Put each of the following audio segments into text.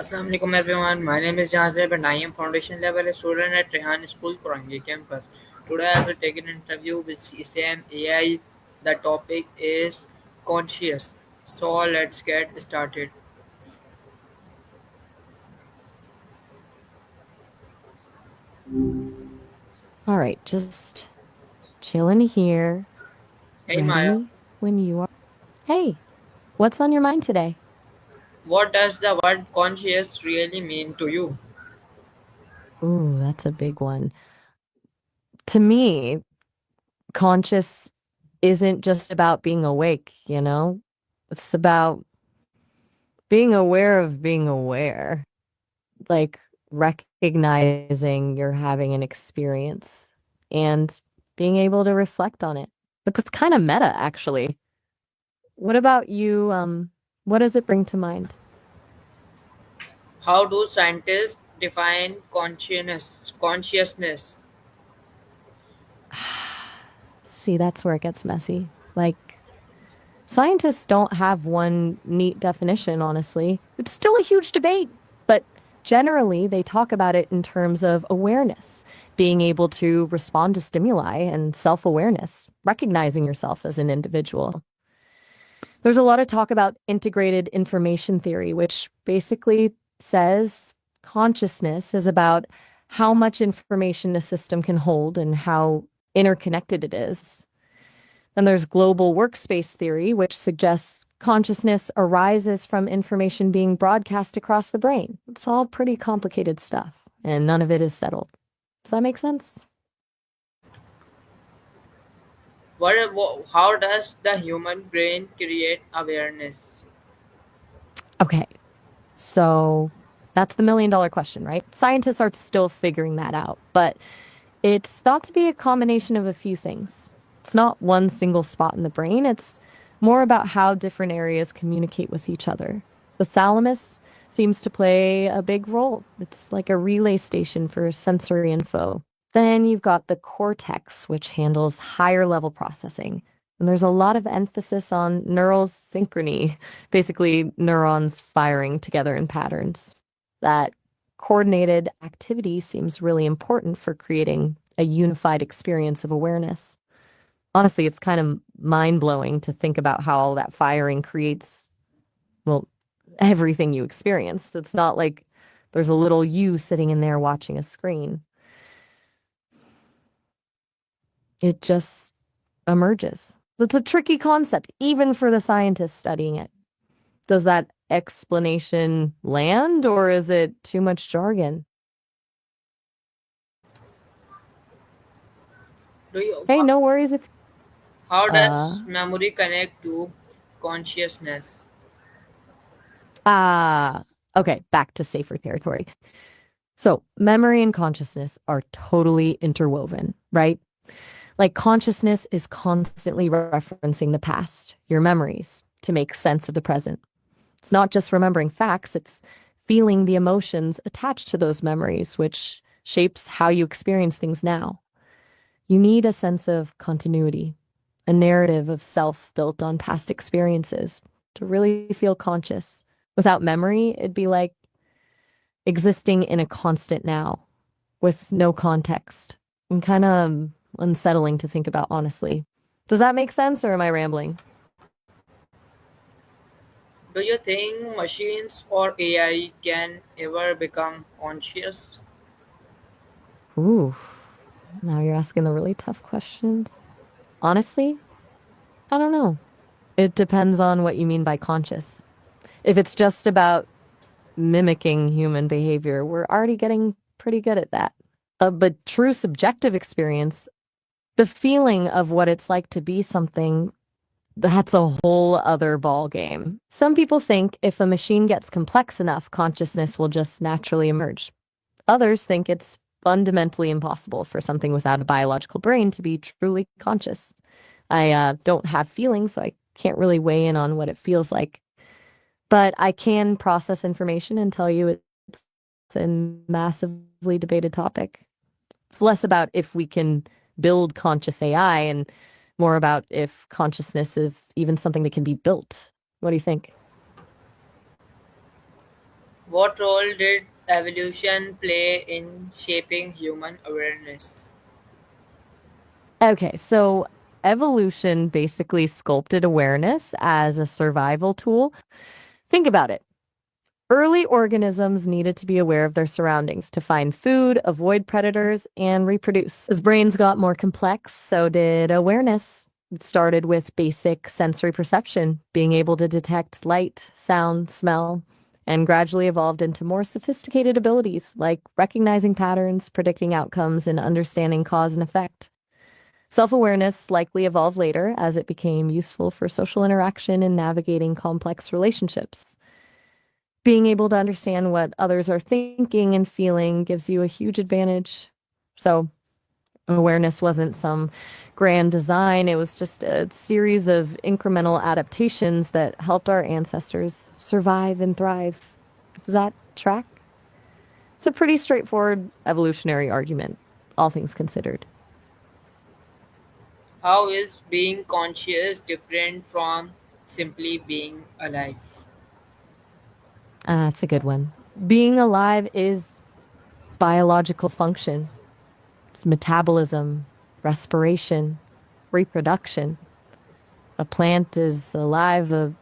Assalamu alaikum everyone. My name is Jazeb and I am foundation level student at Rehan School, Korangi campus. Today I will take an interview with Sesame AI. The topic is conscious. So let's get started. All right, just chilling here, Hey Maya, ready when you are. Hey, what's on your mind today? what does the word conscious really mean to you? Ooh, that's a big one. To me, conscious isn't just about being awake, you know? It's about being aware of being aware, like recognizing you're having an experience and being able to reflect on it. But it's kind of meta, actually. What about you? What does it bring to mind? How do scientists define consciousness? See, that's where it gets messy. Like, scientists don't have one neat definition, honestly. It's still a huge debate, but generally they talk about it in terms of awareness, being able to respond to stimuli and self awareness, recognizing yourself as an individual. There's a lot of talk about integrated information theory, which basically says consciousness is about how much information a system can hold and how interconnected it is. Then there's global workspace theory, which suggests consciousness arises from information being broadcast across the brain. It's all pretty complicated stuff, and none of it is settled. Does that make sense? How does the human brain create awareness? Okay, so that's the million-dollar question, right? Scientists are still figuring that out, but it's thought to be a combination of a few things. It's not one single spot in the brain, it's more about how different areas communicate with each other. The thalamus seems to play a big role. It's like a relay station for sensory info. Then you've got the cortex, which handles higher level processing. And there's a lot of emphasis on neural synchrony, basically neurons firing together in patterns. That coordinated activity seems really important for creating a unified experience of awareness. Honestly, it's kind of mind blowing to think about how all that firing creates, well, everything you experience. It's not like there's a little you sitting in there watching a screen. It just emerges. It's a tricky concept, even for the scientists studying it. Does that explanation land, or is it too much jargon? Do you Hey, no worries if How uh does memory connect to consciousness? ah okay, back to safer territory. So, memory and consciousness are totally interwoven, right? Like consciousness is constantly referencing the past, your memories, to make sense of the present. It's not just remembering facts, it's feeling the emotions attached to those memories, which shapes how you experience things now. You need a sense of continuity, a narrative of self built on past experiences to really feel conscious. Without memory, it'd be like existing in a constant now with no context and kind of unsettling to think about, honestly. Does that make sense or am I rambling? Do you think machines or AI can ever become conscious? Ooh, now you're asking the really tough questions. Honestly, I don't know. It depends on what you mean by conscious. If it's just about mimicking human behavior, we're already getting pretty good at that. But true subjective experience, the feeling of what it's like to be something, that's a whole other ball game. Some people think if a machine gets complex enough, consciousness will just naturally emerge. Others think it's fundamentally impossible for something without a biological brain to be truly conscious. I don't have feelings, so I can't really weigh in on what it feels like. But I can process information and tell you it's a massively debated topic. It's less about if we can build conscious AI and more about if consciousness is even something that can be built. What do you think? What role did evolution play in shaping human awareness? Okay, so evolution basically sculpted awareness as a survival tool. Think about it. Early organisms needed to be aware of their surroundings to find food, avoid predators, and reproduce. As brains got more complex, so did awareness. It started with basic sensory perception, being able to detect light, sound, smell, and gradually evolved into more sophisticated abilities like recognizing patterns, predicting outcomes, and understanding cause and effect. Self awareness likely evolved later as it became useful for social interaction and navigating complex relationships. Being able to understand what others are thinking and feeling gives you a huge advantage. So, awareness wasn't some grand design, it was just a series of incremental adaptations that helped our ancestors survive and thrive. Does that track? It's a pretty straightforward evolutionary argument, all things considered. How is being conscious different from simply being alive? That's a good one. Being alive is biological function, it's metabolism, respiration, reproduction. A plant is alive, a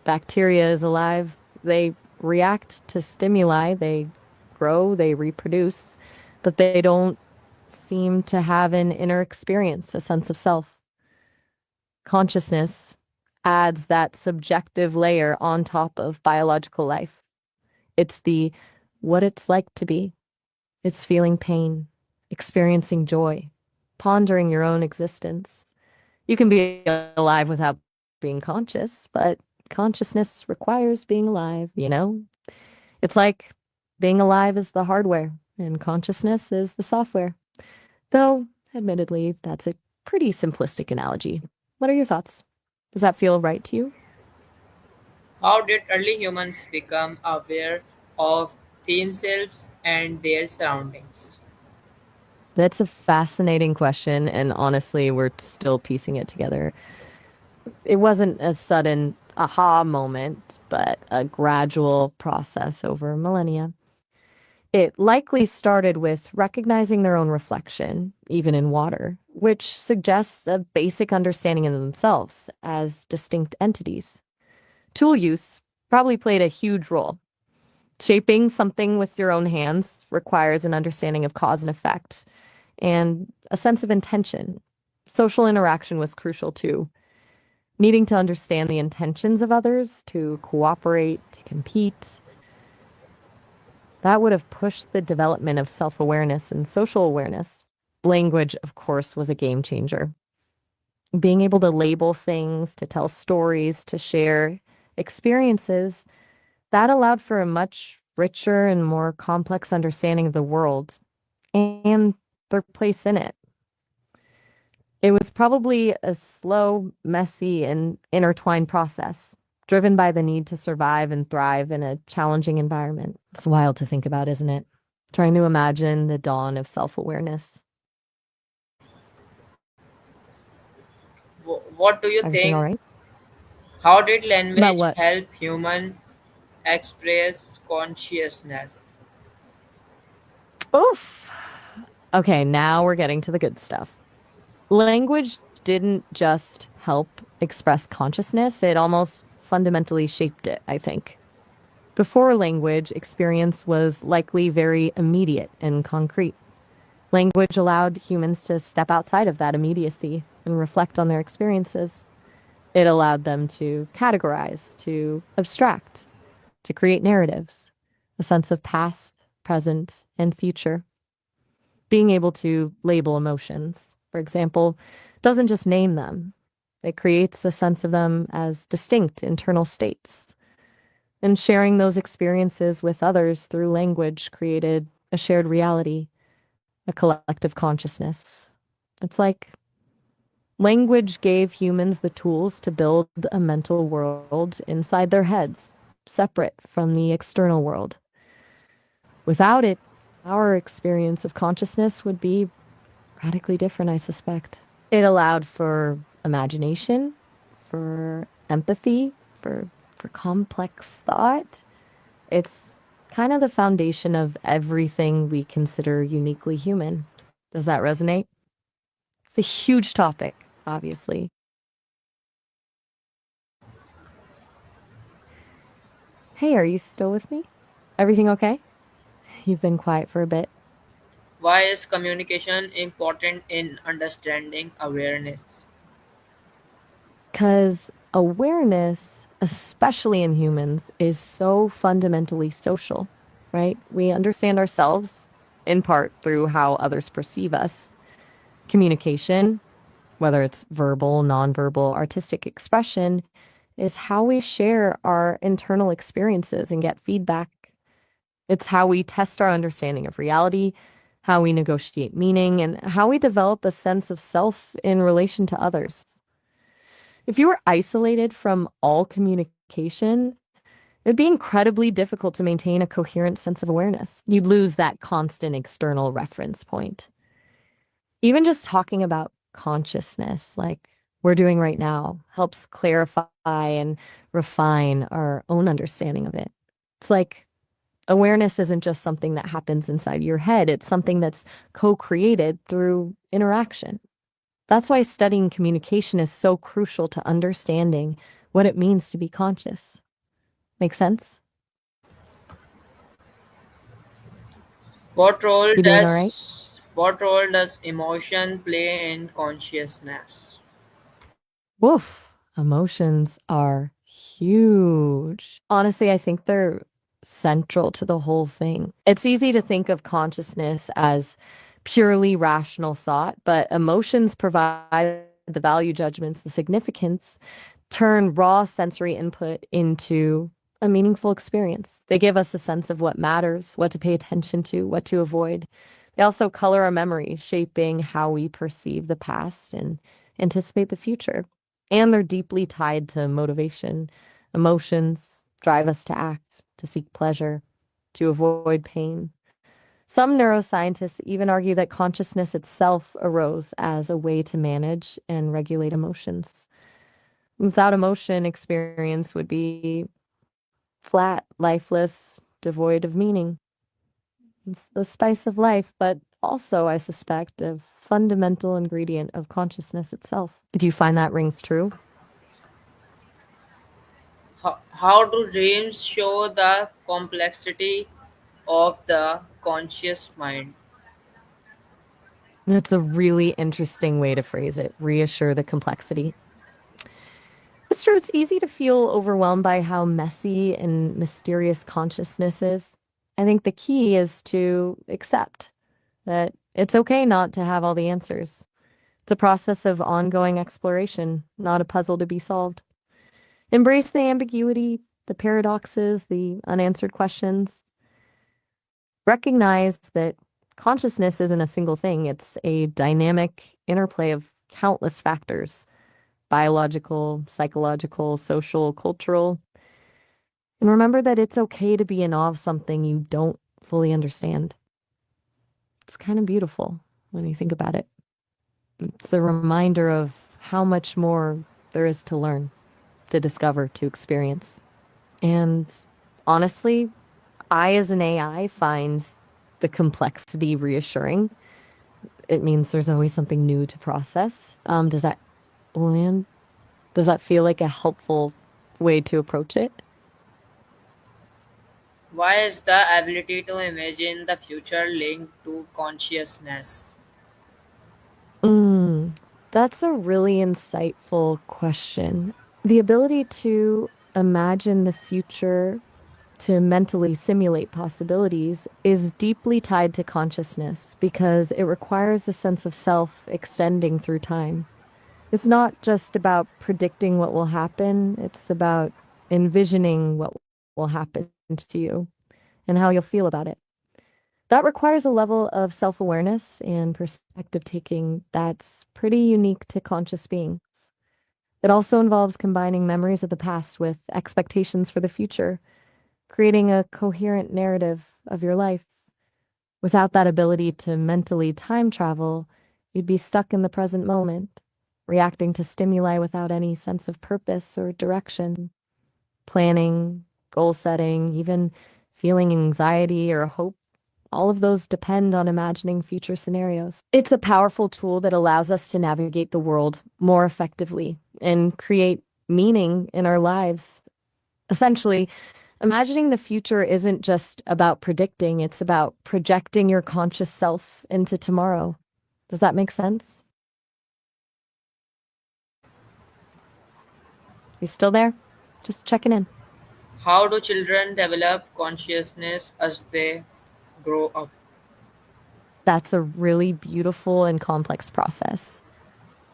bacteria is alive. They react to stimuli, they grow, they reproduce, but they don't seem to have an inner experience, a sense of self. Consciousness adds that subjective layer on top of biological life. It's the what it's like to be. It's feeling pain, experiencing joy, pondering your own existence. You can be alive without being conscious, but consciousness requires being alive, you know? It's like being alive is the hardware and consciousness is the software. Though, admittedly, that's a pretty simplistic analogy. What are your thoughts? Does that feel right to you? How did early humans become aware of themselves and their surroundings? That's a fascinating question, and honestly, we're still piecing it together. It wasn't a sudden aha moment, but a gradual process over millennia. It likely started with recognizing their own reflection, even in water, which suggests a basic understanding of themselves as distinct entities. Tool use probably played a huge role. Shaping something with your own hands requires an understanding of cause and effect and a sense of intention. Social interaction was crucial too. Needing to understand the intentions of others, to cooperate, to compete, that would have pushed the development of self awareness and social awareness. Language, of course, was a game changer. Being able to label things, to tell stories, to share experiences, that allowed for a much richer and more complex understanding of the world and their place in it. It was probably a slow, messy, and intertwined process, driven by the need to survive and thrive in a challenging environment. It's wild to think about, isn't it? Trying to imagine the dawn of self awareness. What do you Everything all think? right? How did About language what? help human express consciousness? Oof. Okay, now we're getting to the good stuff. Language didn't just help express consciousness, it almost fundamentally shaped it, I think. Before language, experience was likely very immediate and concrete. Language allowed humans to step outside of that immediacy and reflect on their experiences. It allowed them to categorize, to abstract, to create narratives, a sense of past, present, and future. Being able to label emotions, for example, doesn't just name them, it creates a sense of them as distinct internal states. And sharing those experiences with others through language created a shared reality, a collective consciousness. It's like language gave humans the tools to build a mental world inside their heads, separate from the external world. Without it, our experience of consciousness would be radically different, I suspect. It allowed for imagination, for empathy, for complex thought. It's kind of the foundation of everything we consider uniquely human. Does that resonate? It's a huge topic, obviously. Hey, are you still with me? Everything okay? You've been quiet for a bit. Why is communication important in understanding awareness? Because awareness, especially in humans, is so fundamentally social, right? We understand ourselves in part through how others perceive us. Communication, whether it's verbal, nonverbal, artistic expression, is how we share our internal experiences and get feedback. It's how we test our understanding of reality, how we negotiate meaning, and how we develop a sense of self in relation to others. If you were isolated from all communication, it'd be incredibly difficult to maintain a coherent sense of awareness. You'd lose that constant external reference point. Even just talking about consciousness, like we're doing right now, helps clarify and refine our own understanding of it. It's like awareness isn't just something that happens inside your head, it's something that's co created through interaction. That's why studying communication is so crucial to understanding what it means to be conscious. Make sense? What role You doing all right? does emotion play in consciousness? Woof. Emotions are huge. Honestly, I think they're central to the whole thing. It's easy to think of consciousness as purely rational thought, but emotions provide the value judgments, the significance, turn raw sensory input into a meaningful experience. They give us a sense of what matters, what to pay attention to, what to avoid. They also color our memory, shaping how we perceive the past and anticipate the future. And they're deeply tied to motivation. Emotions drive us to act, to seek pleasure, to avoid pain. Some neuroscientists even argue that consciousness itself arose as a way to manage and regulate emotions. Without emotion, experience would be flat, lifeless, devoid of meaning. It's the spice of life, but also, I suspect, a fundamental ingredient of consciousness itself. Do you find that rings true? How do dreams show the complexity of the conscious mind? That's a really interesting way to phrase it. Reassure the complexity. It's true, it's easy to feel overwhelmed by how messy and mysterious consciousness is. I think the key is to accept that it's okay not to have all the answers. It's a process of ongoing exploration, not a puzzle to be solved. Embrace the ambiguity, the paradoxes, the unanswered questions. Recognize that consciousness isn't a single thing, it's a dynamic interplay of countless factors: biological, psychological, social, cultural. And remember that it's okay to be in awe of something you don't fully understand. It's kind of beautiful when you think about it. It's a reminder of how much more there is to learn, to discover, to experience. And honestly, I, as an AI, find the complexity reassuring. It means there's always something new to process. Does that land? Does that feel like a helpful way to approach it? Why is the ability to imagine the future linked to consciousness? Mm, that's a really insightful question. The ability to imagine the future, to mentally simulate possibilities, is deeply tied to consciousness because it requires a sense of self extending through time. It's not just about predicting what will happen, it's about envisioning what will happen to you and how you'll feel about it. That requires a level of self awareness and perspective taking that's pretty unique to conscious beings. It also involves combining memories of the past with expectations for the future, creating a coherent narrative of your life. Without that ability to mentally time travel, you'd be stuck in the present moment, reacting to stimuli without any sense of purpose or direction. Planning, goal setting, even feeling anxiety or hope, all of those depend on imagining future scenarios. It's a powerful tool that allows us to navigate the world more effectively and create meaning in our lives. Essentially, imagining the future isn't just about predicting, it's about projecting your conscious self into tomorrow. Does that make sense? You still there? Just checking in. How do children develop consciousness as they grow up? That's a really beautiful and complex process.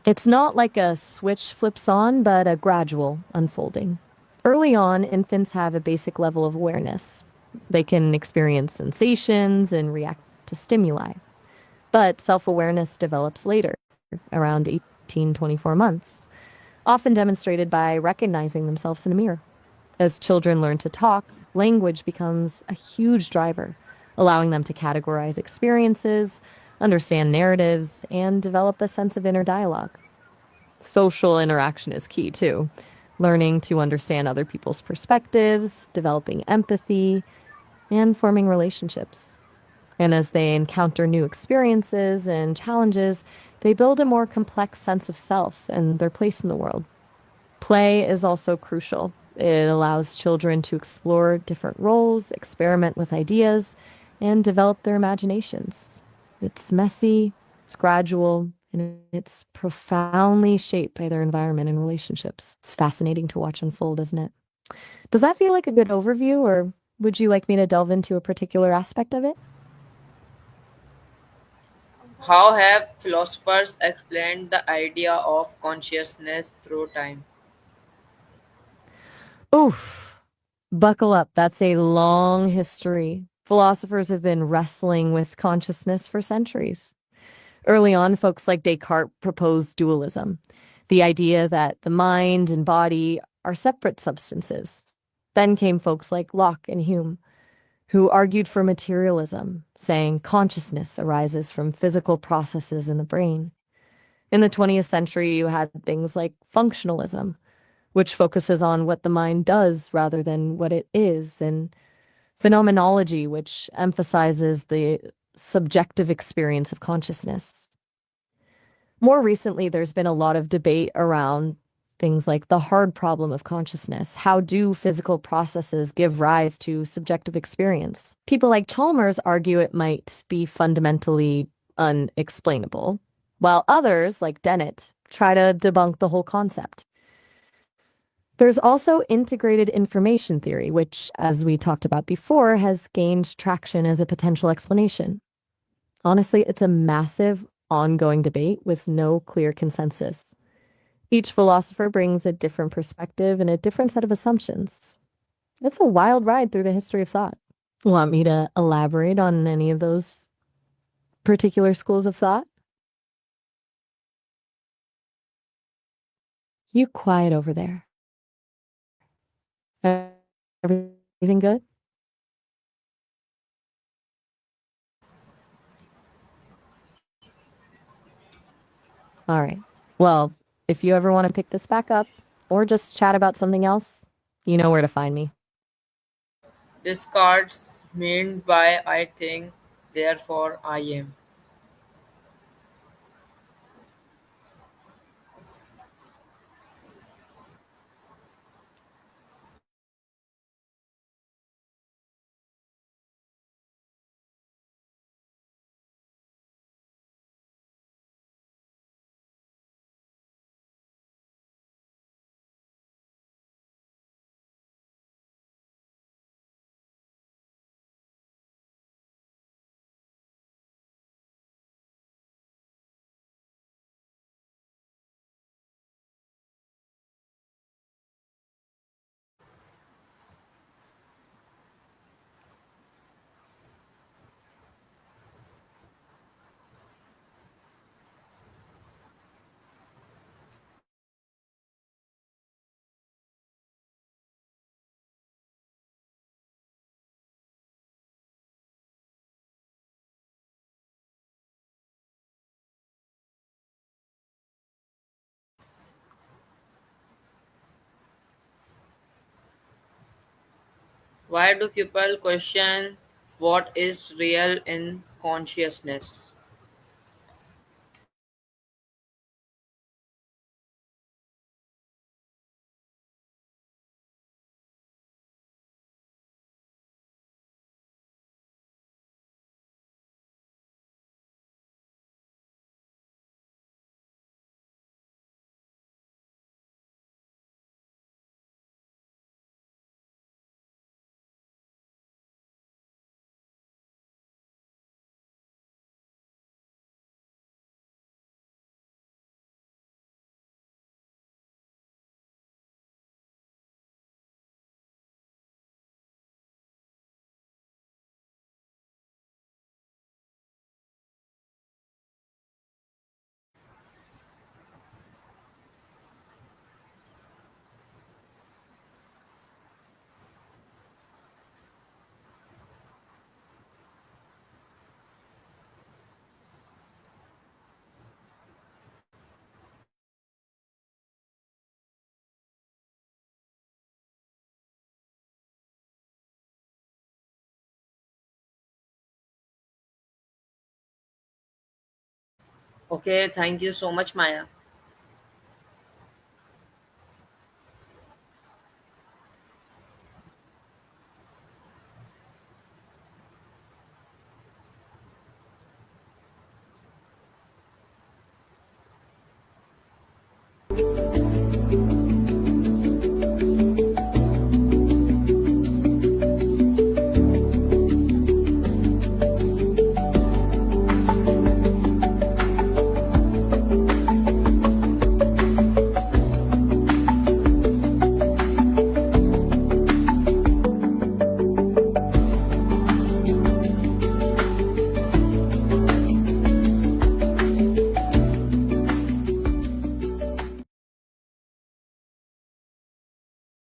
It's not like a switch flips on, but a gradual unfolding. Early on, infants have a basic level of awareness. They can experience sensations and react to stimuli. But self awareness develops later, around 18, 24 months, often demonstrated by recognizing themselves in a mirror. As children learn to talk, language becomes a huge driver, allowing them to categorize experiences, understand narratives, and develop a sense of inner dialogue. Social interaction is key too. Learning to understand other people's perspectives, developing empathy, and forming relationships. And as they encounter new experiences and challenges, they build a more complex sense of self and their place in the world. Play is also crucial. It allows children to explore different roles, experiment with ideas, and develop their imaginations. It's messy, it's gradual, and it's profoundly shaped by their environment and relationships. It's fascinating to watch unfold, isn't it? Does that feel like a good overview, or would you like me to delve into a particular aspect of it? How have philosophers explained the idea of consciousness through time? Oof. Buckle up. That's a long history. Philosophers have been wrestling with consciousness for centuries. Early on, folks like Descartes proposed dualism, the idea that the mind and body are separate substances. Then came folks like Locke and Hume, who argued for materialism, saying consciousness arises from physical processes in the brain. In the 20th century, you had things like functionalism, which focuses on what the mind does rather than what it is, and phenomenology, which emphasizes the subjective experience of consciousness. More recently, there's been a lot of debate around things like the hard problem of consciousness. How do physical processes give rise to subjective experience? People like Chalmers argue it might be fundamentally unexplainable, while others, like Dennett, try to debunk the whole concept. There's also integrated information theory, which, as we talked about before, has gained traction as a potential explanation. Honestly, it's a massive, ongoing debate with no clear consensus. Each philosopher brings a different perspective and a different set of assumptions. It's a wild ride through the history of thought. Want me to elaborate on any of those particular schools of thought? You quiet over there. Everything good? All right. Well, if you ever want to pick this back up or just chat about something else, you know where to find me. Descartes meant by I think, therefore I am. Why do people question what is real in consciousness? Okay, thank you so much, Maya.